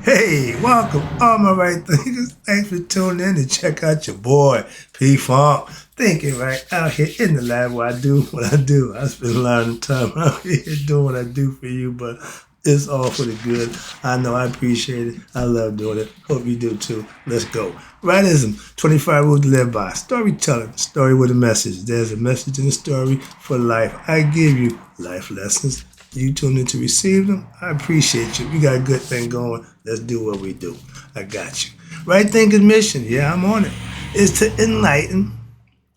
Hey, welcome, all my right thinkers. Thanks for tuning in to check out your boy, P Funk. Thinking right out here in the lab where I do what I do. I spend a lot of time out here doing what I do for you, but it's all for the good. I know I appreciate it. I love doing it. Hope you do too. Let's go. Rightism, 25 rules to live by. Storytelling, story with a message. There's a message in the story for life. I give you life lessons. You tune in to receive them. I appreciate you. We got a good thing going. Let's do what we do. I got you. Right thinking mission, yeah, I'm on it, is to enlighten,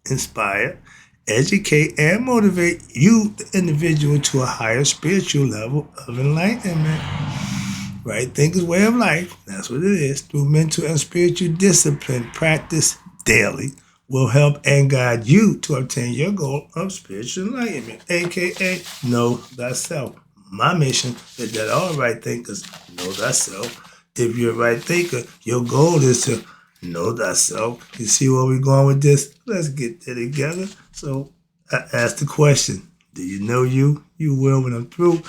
inspire, educate, and motivate you, the individual, to a higher spiritual level of enlightenment. Right thinker's way of life, that's what it is, through mental and spiritual discipline, practice daily, will help and guide you to obtain your goal of spiritual enlightenment, aka know thyself. My mission is that all right thinkers know thyself. If you're a right thinker, your goal is to know thyself. You see where we're going with this? Let's get there together. So I ask the question, do you know you? You will when I'm through.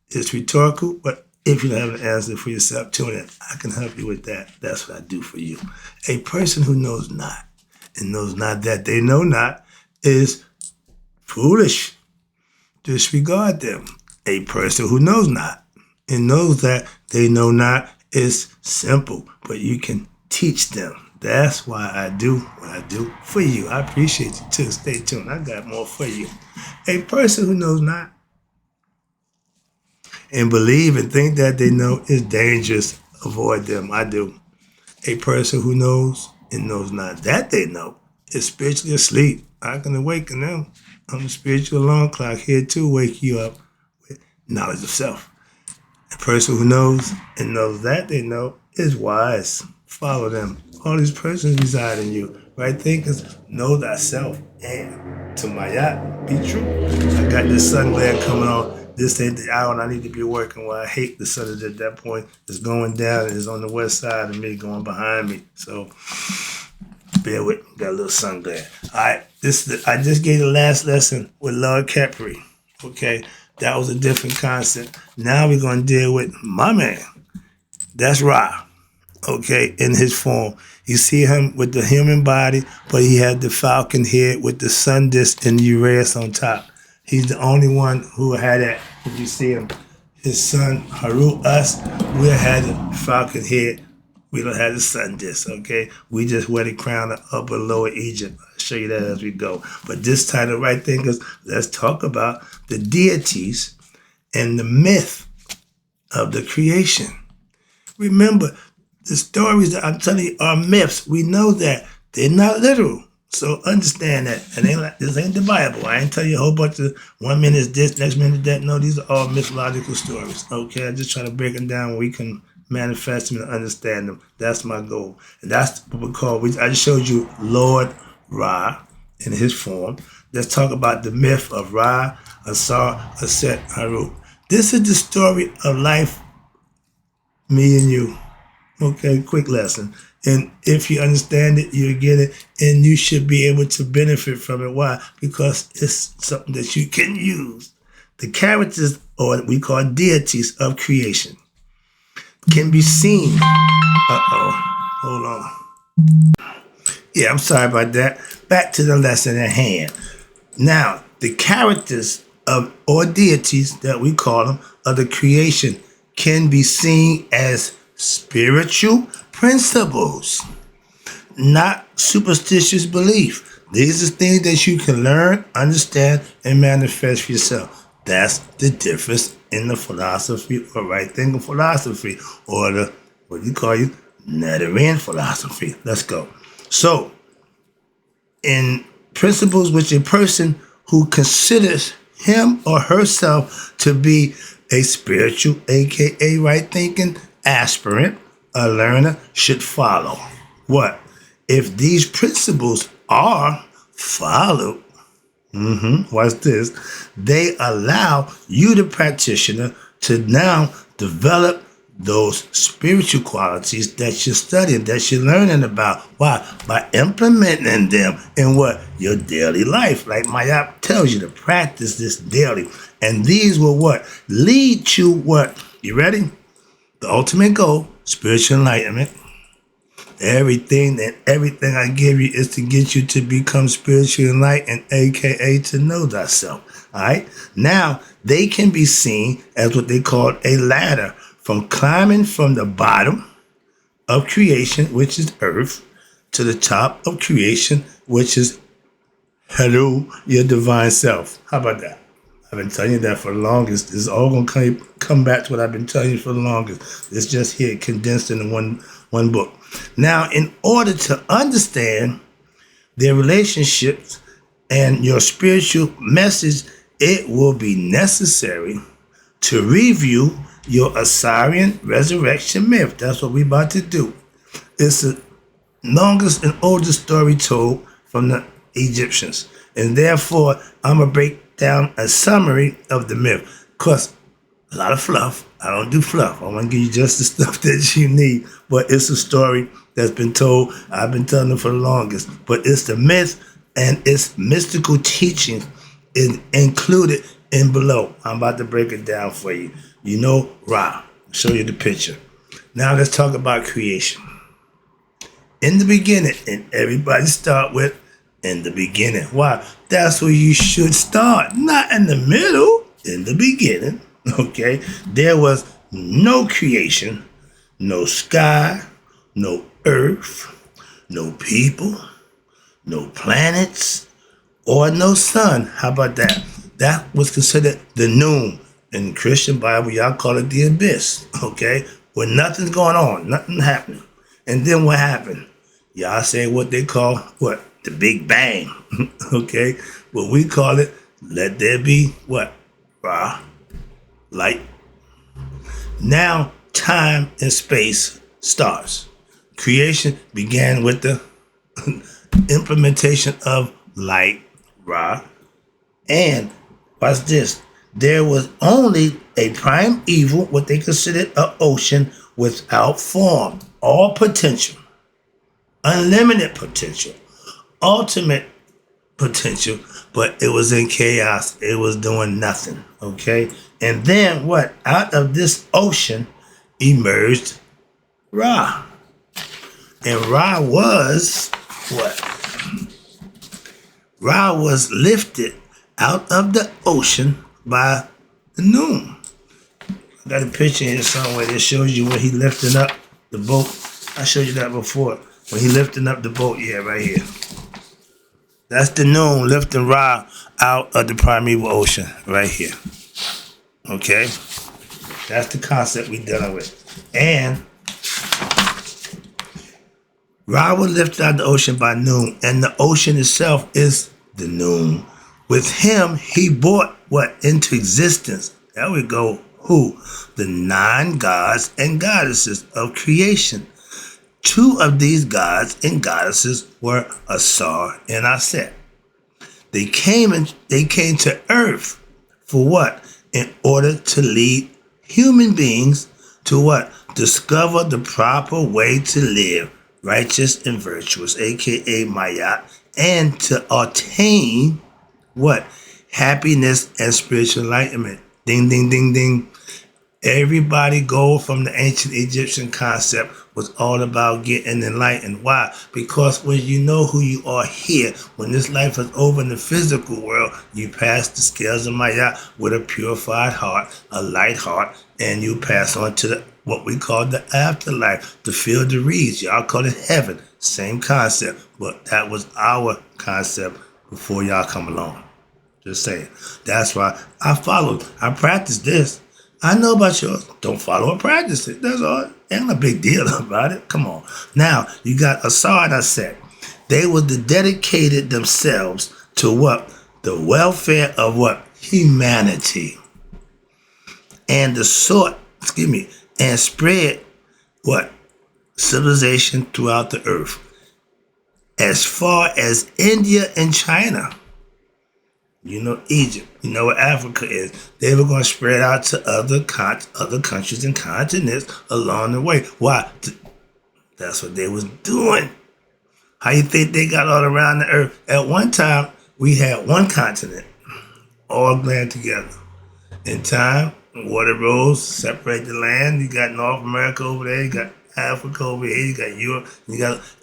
It's rhetorical, but if you don't have an answer for yourself, tune in. I can help you with that. That's what I do for you. A person who knows not and knows not that they know not is foolish. Disregard them. A person who knows not and knows that they know not is simple, but you can teach them. That's why I do what I do for you. I appreciate you too. Stay tuned. I got more for you. A person who knows not and believe and think that they know is dangerous. Avoid them. I do. A person who knows and knows not that they know is spiritually asleep. I can awaken them. I'm a spiritual alarm clock here to wake you up with knowledge of self. A person who knows and knows that they know is wise. Follow them. All these persons reside in you. Right thinkers, know thyself. And to my yacht, be true. I got this sun glare coming on. This ain't the hour I need to be working. Well, I hate the sun at that point. It's going down and it's on the west side of me going behind me. So bear with me. Got a little sun glare. All right. I just gave the last lesson with Lord Capri. Okay. That was a different concept. Now we're going to deal with my man. That's Ra. Okay. In his form. You see him with the human body, but he had the falcon head with the sun disk and Uranus on top. He's the only one who had that. If you see him, his son, Heru, us, we had the falcon head. We don't have the sun disk, okay? We just wear the crown of Upper Lower Egypt. I'll show you that as we go. But this title right thinkers, let's talk about the deities and the myth of the creation. Remember, the stories that I'm telling you are myths. We know that. They're not literal. So understand that. And this ain't the Bible. I ain't tell you a whole bunch of 1 minute is this, next minute that. No, these are all mythological stories. Okay, I just try to break them down where we can manifest them and understand them. That's my goal. And that's what we call, I just showed you Lord Ra in his form. Let's talk about the myth of Ra, Asar Aset Heru. This is the story of life, me and you. Okay, quick lesson. And if you understand it, you get it, and you should be able to benefit from it. Why? Because it's something that you can use. The characters, or what we call deities of creation, can be seen. Hold on. Yeah, I'm sorry about that. Back to the lesson at hand. Now, the characters of, or deities that we call them, of the creation can be seen as spiritual principles, not superstitious belief. These are things that you can learn, understand, and manifest for yourself. That's the difference in the philosophy or right thinking philosophy, or the, what you call you, Netherlandian philosophy. Let's go. So, in principles which a person who considers him or herself to be a spiritual, aka right thinking aspirant, a learner, should follow. What? If these principles are followed, watch this, they allow you, the practitioner, to now develop those spiritual qualities that you're studying, that you're learning about. Why? By implementing them in what? Your daily life. Like my app tells you to practice this daily. And these will what? Lead to what? You ready? The ultimate goal, spiritual enlightenment. Everything I give you is to get you to become spiritually enlightened, aka to know thyself. Alright? Now, they can be seen as what they call a ladder from climbing from the bottom of creation, which is earth, to the top of creation, which is Heru, your divine self. How about that? I've been telling you that for the longest. This is all going to come back to what I've been telling you for the longest. It's just here condensed in one book. Now, in order to understand their relationships and your spiritual message, it will be necessary to review your Asarian resurrection myth. That's what we're about to do. It's the longest and oldest story told from the Egyptians. And therefore, I'm going to break down a summary of the myth. Because a lot of fluff. I don't do fluff. I want to give you just the stuff that you need. But it's a story that's been told. I've been telling it for the longest. But it's the myth and its mystical teachings is included in below. I'm about to break it down for you. You know Ra. I'll show you the picture. Now let's talk about creation. In the beginning, and everybody start with in the beginning. Why? That's where you should start. Not in the middle, in the beginning. Okay? There was no creation, no sky, no earth, no people, no planets, or no sun. How about that? That was considered the noon. In the Christian Bible, y'all call it the abyss. Okay? Where nothing's going on, nothing happening. And then what happened? Y'all say what they call, what? The Big Bang. Okay? But we call it, let there be, what? Ra. Light. Now, time and space starts. Creation began with the implementation of light, Ra. And, watch this, there was only a prime evil, what they considered an ocean, without form, all potential, unlimited potential, ultimate potential, but it was in chaos. It was doing nothing, okay? And then what? Out of this ocean emerged Ra. And Ra was what? Ra was lifted out of the ocean by the noon. I got a picture here somewhere that shows you where he lifting up the boat. I showed you that before. When he lifting up the boat, yeah, right here. That's the noon lifting Ra out of the primeval ocean, right here. Okay? That's the concept we're dealing with. And Ra was lifted out of the ocean by noon, and the ocean itself is the noon. With him, he brought what? Into existence. There we go. Who? The 9 gods and goddesses of creation. 2 of these gods and goddesses were Asar and Aset. They came to earth for what? In order to lead human beings to what? Discover the proper way to live, righteous and virtuous, aka Mayat, and to attain what? Happiness and spiritual enlightenment. Ding, ding, ding, ding. Everybody goal from the ancient Egyptian concept was all about getting enlightened. Why? Because when you know who you are here, when this life is over in the physical world, you pass the scales of Maya with a purified heart, a light heart, and you pass on to what we call the afterlife, the field of reeds. Y'all call it heaven. Same concept, but that was our concept before y'all come along. Just saying. That's why I followed. I practiced this. I know about yours. Don't follow or practice it. That's all. Ain't a big deal about it. Come on. Now, you got Asar Aset. They were dedicated themselves to what? The welfare of what? Humanity. And and spread what? Civilization throughout the earth. As far as India and China. You know Egypt. You know what Africa is. They were going to spread out to other countries and continents along the way. Why? That's what they was doing. How you think they got all around the earth? At one time, we had one continent, all glad together. In time, Water rose, separate the land. You got North America over there. You got Africa over here. You got Europe.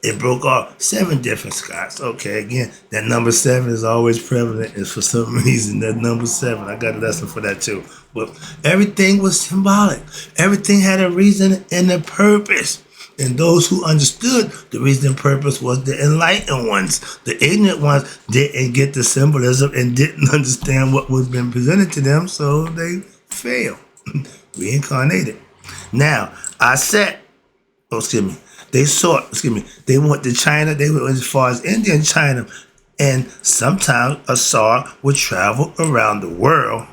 It broke off 7 different spots. Okay, again, that number 7 is always prevalent. And for some reason, that number 7, I got a lesson for that too. But everything was symbolic. Everything had a reason and a purpose. And those who understood the reason and purpose was the enlightened ones. The ignorant ones didn't get the symbolism and didn't understand what was being presented to them, so they failed. Reincarnated. Now, they went to China, they went as far as India and China, and sometimes Asar would travel around the world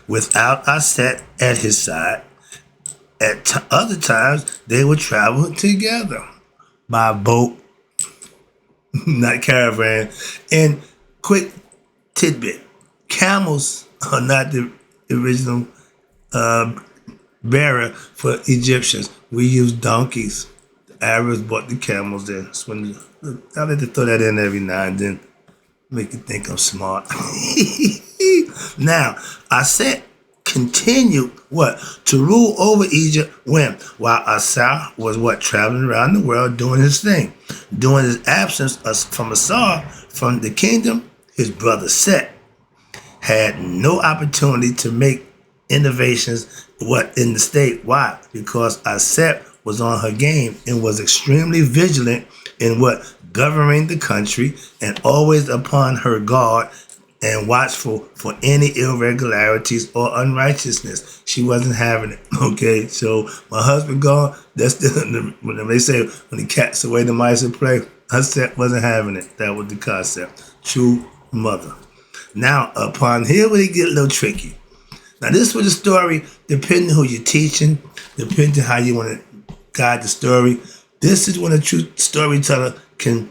without Aset at his side. At other times, they would travel together by boat, not caravan. And quick tidbit, camels are not the original bearer for Egyptians. We use donkeys. The Arabs brought the camels in. So I like to throw that in every now and then, make you think I'm smart. Now, I said continued to rule over Egypt while Asar was traveling around the world doing his thing. During his absence from Asar from the kingdom, his brother Set had no opportunity to make innovations in the state. Why? Because Aset was on her game and was extremely vigilant in governing the country and always upon her guard and watchful for any irregularities or unrighteousness. She wasn't having it. Okay, so my husband gone. That's when they say when the cat's away, the mice will play. Aset wasn't having it. That was the concept. True mother. Now, upon here, where it get a little tricky. Now, this was a story, depending who you're teaching, depending how you want to guide the story. This is when a true storyteller can,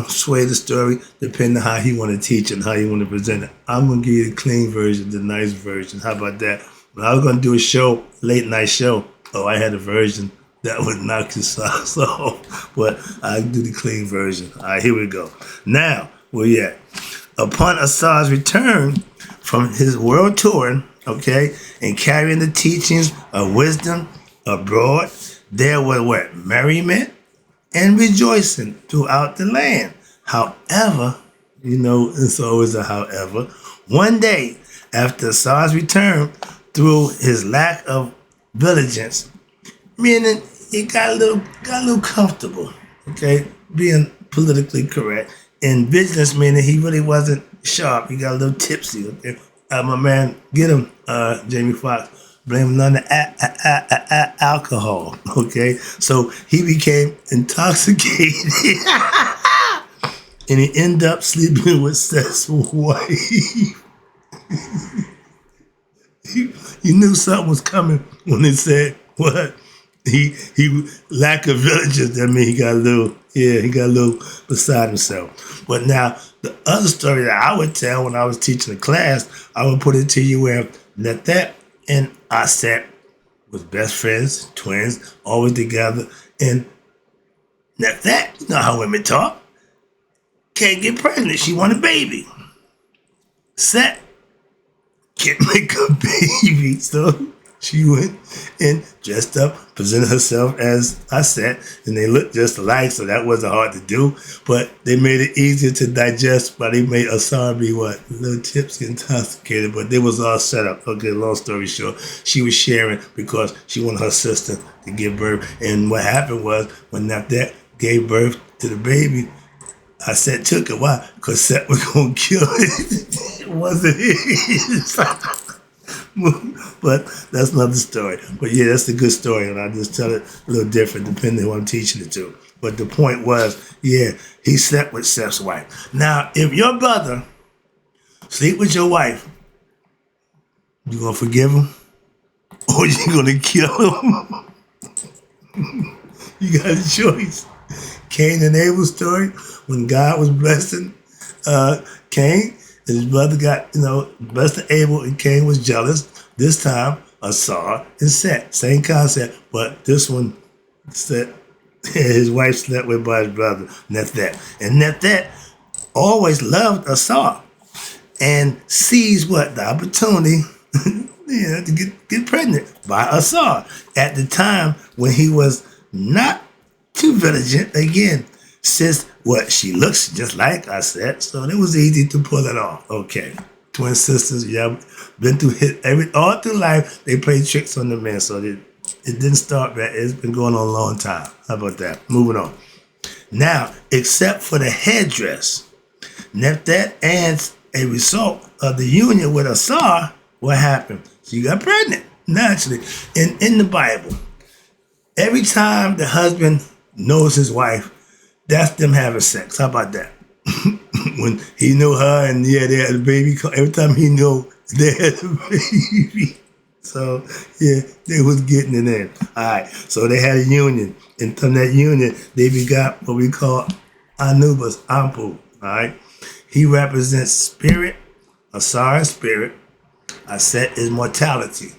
sway the story, depending on how he want to teach and how he want to present it. I'm going to give you the clean version, the nice version. How about that? When I was going to do a show, late night show, I had a version that would knock your socks off. But I'll do the clean version. All right, here we go. Now, where you at? Upon Asar's return from his world tour, and carrying the teachings of wisdom abroad, there were merriment and rejoicing throughout the land. However, it's always a however, one day after Asar's return, through his lack of diligence, meaning he got a little comfortable, being politically correct. In business, meaning he really wasn't sharp. He got a little tipsy. Okay, my man, get him, Jamie Foxx. Blame it on the alcohol. Okay, so he became intoxicated, and he ended up sleeping with Seth's wife. He knew something was coming when they said what he lack of diligence. That means he got a little beside himself. But now the other story that I would tell when I was teaching a class, I would put it to you where Nethet and Aset was best friends, twins, always together. And Nethet, you know how women talk, can't get pregnant. She want a baby. Set can't make a baby, so she went and dressed up, presented herself as Aset, and they looked just alike, so that wasn't hard to do. But they made it easier to digest, but they made Asar be a little tipsy, intoxicated, but they was all set up. Okay, long story short, she was sharing because she wanted her sister to give birth. And what happened was, when Nethet gave birth to the baby, Aset took it. Why? Because Set was going to kill it. It wasn't his. But that's another story. But yeah, that's a good story, and I just tell it a little different depending on who I'm teaching it to. But the point was, he slept with Seth's wife. Now, if your brother sleep with your wife, you gonna forgive him, or you gonna kill him? You got a choice. Cain and Abel's story, when God was blessing Cain, and his brother got, blessed Abel, and Cain was jealous. This time, Asar and Set, same concept, but this one, Set, his wife slept with by his brother, Nethet. And Nethet always loved Asar. and sees what? The opportunity to get pregnant by Asar at the time when he was not too vigilant. Again, since what she looks just like I said, so it was easy to pull it off. Okay, twin sisters, yeah, been through all through life. They play tricks on the men, so it didn't start bad. It's been going on a long time. How about that? Moving on. Now, except for the headdress, that adds a result of the union with Asar. What happened? She got pregnant naturally. And in the Bible, every time the husband knows his wife, that's them having sex. How about that? When he knew her and yeah, they had a baby. Every time he knew they had a baby. So yeah, they was getting it in. All right. So they had a union, and from that union, they begot what we call Anubis, Ampu. All right. He represents spirit. Asar is spirit. Aset is mortality.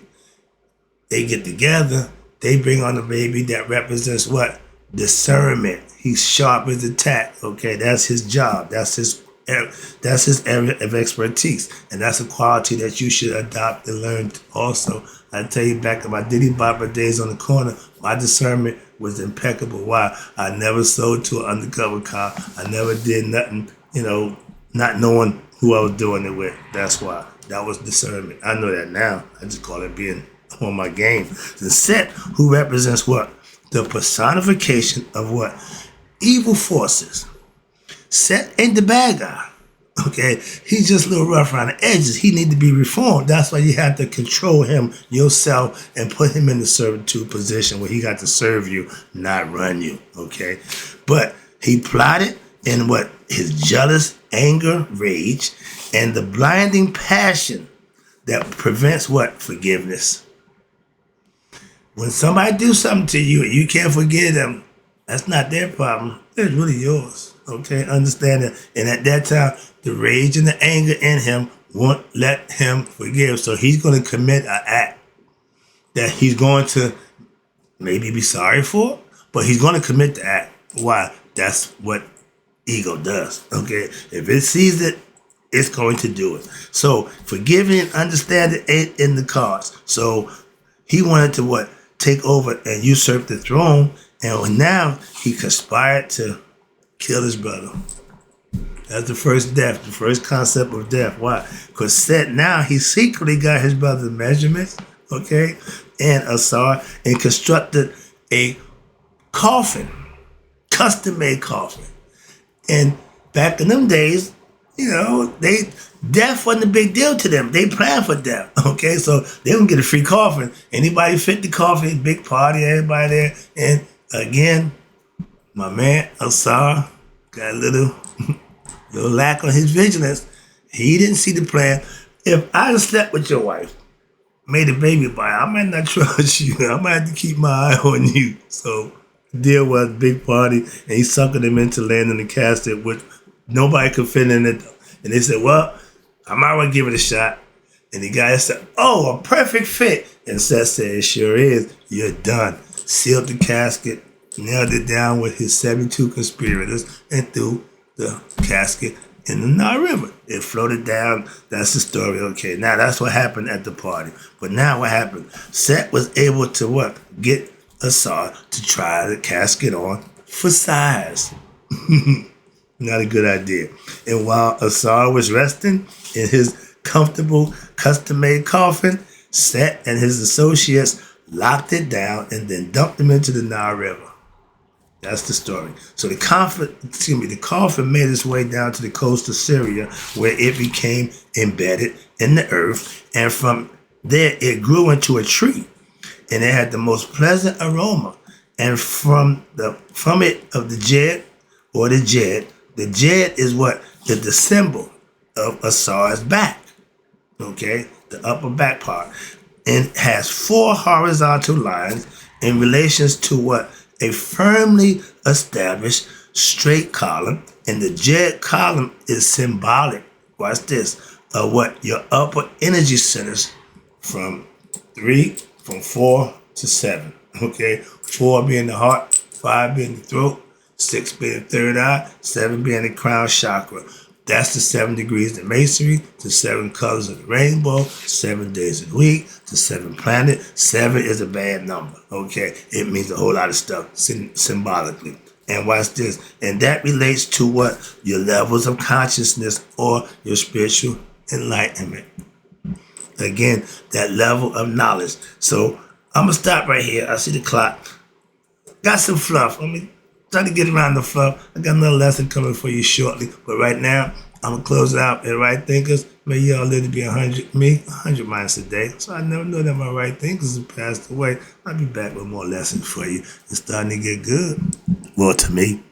They get together. They bring on a baby that represents what? Discernment. He's sharp as a tack. Okay, that's his job. That's his area of expertise, and that's a quality that you should adopt and learn also. I tell you, back in my Diddy Bopper days on the corner, my discernment was impeccable. Why? I never sold to an undercover cop. I never did nothing, not knowing who I was doing it with. That's why. That was discernment. I know that now. I just call it being on my game. The Set, who represents what? The personification of what? Evil forces. Set ain't the bad guy. Okay, he's just a little rough around the edges. He need to be reformed. That's why you have to control him yourself and put him in the servitude position where he got to serve you, not run you. Okay, but he plotted in what? His jealous anger, rage, and the blinding passion that prevents what? Forgiveness. When somebody do something to you and you can't forgive them, that's not their problem. It's really yours. Okay, understand that. And at that time, the rage and the anger in him won't let him forgive. So he's going to commit an act that he's going to maybe be sorry for, but he's going to commit the act. Why? That's what ego does. Okay, if it sees it, it's going to do it. So forgiving and understanding ain't in the cards. So he wanted to what? Take over and usurp the throne. And now he conspired to kill his brother. That's the first death, the first concept of death. Why? Because Set now, he secretly got his brother's measurements, okay, and Asar, and constructed a coffin, custom-made coffin. And back in them days, death wasn't a big deal to them. They planned for death, okay? So they don't get a free coffin. Anybody fit the coffin, big party, everybody there. And again, my man Asar got a little lack on his vigilance. He didn't see the plan. If I had slept with your wife, made a baby by her, I might not trust you. I might have to keep my eye on you. So the deal was big party, and he suckered them into landing the casket, which nobody could fit in it. And they said, well, I might want to give it a shot. And the guy said, oh, a perfect fit. And Seth said, it sure is. You're done. Sealed the casket, nailed it down with his 72 conspirators, and threw the casket in the Nile River. It floated down. That's the story. Okay, now that's what happened at the party. But now what happened? Set was able to what? Get Asar to try the casket on for size. Not a good idea. And while Asar was resting in his comfortable, custom-made coffin, Set and his associates locked it down and then dumped him into the Nile River. That's the story. So the coffin made its way down to the coast of Syria, where it became embedded in the earth, and from there it grew into a tree, and it had the most pleasant aroma. And from it of the jed, or the jed is what is the symbol of Asar's back. Okay, the upper back part, and has 4 horizontal lines in relations to what? A firmly established straight column, and the jed column is symbolic, watch this, of what? Your upper energy centers from 4 to 7, okay? 4 being the heart, 5 being the throat, 6 being the third eye, 7 being the crown chakra. That's the 7 degrees of Masonry, the 7 colors of the rainbow, 7 days of the week, the 7 planets. 7 is a bad number, okay? It means a whole lot of stuff symbolically. And watch this. And that relates to what? Your levels of consciousness or your spiritual enlightenment. Again, that level of knowledge. So I'm going to stop right here. I see the clock. Got some fluff. Try to get around the fluff. I got another lesson coming for you shortly. But right now, I'm going to close out at Right Thinkers. May y'all live to be 100 miles a day. So I never know that my right thinkers have passed away. I'll be back with more lessons for you. It's starting to get good. Well, to me.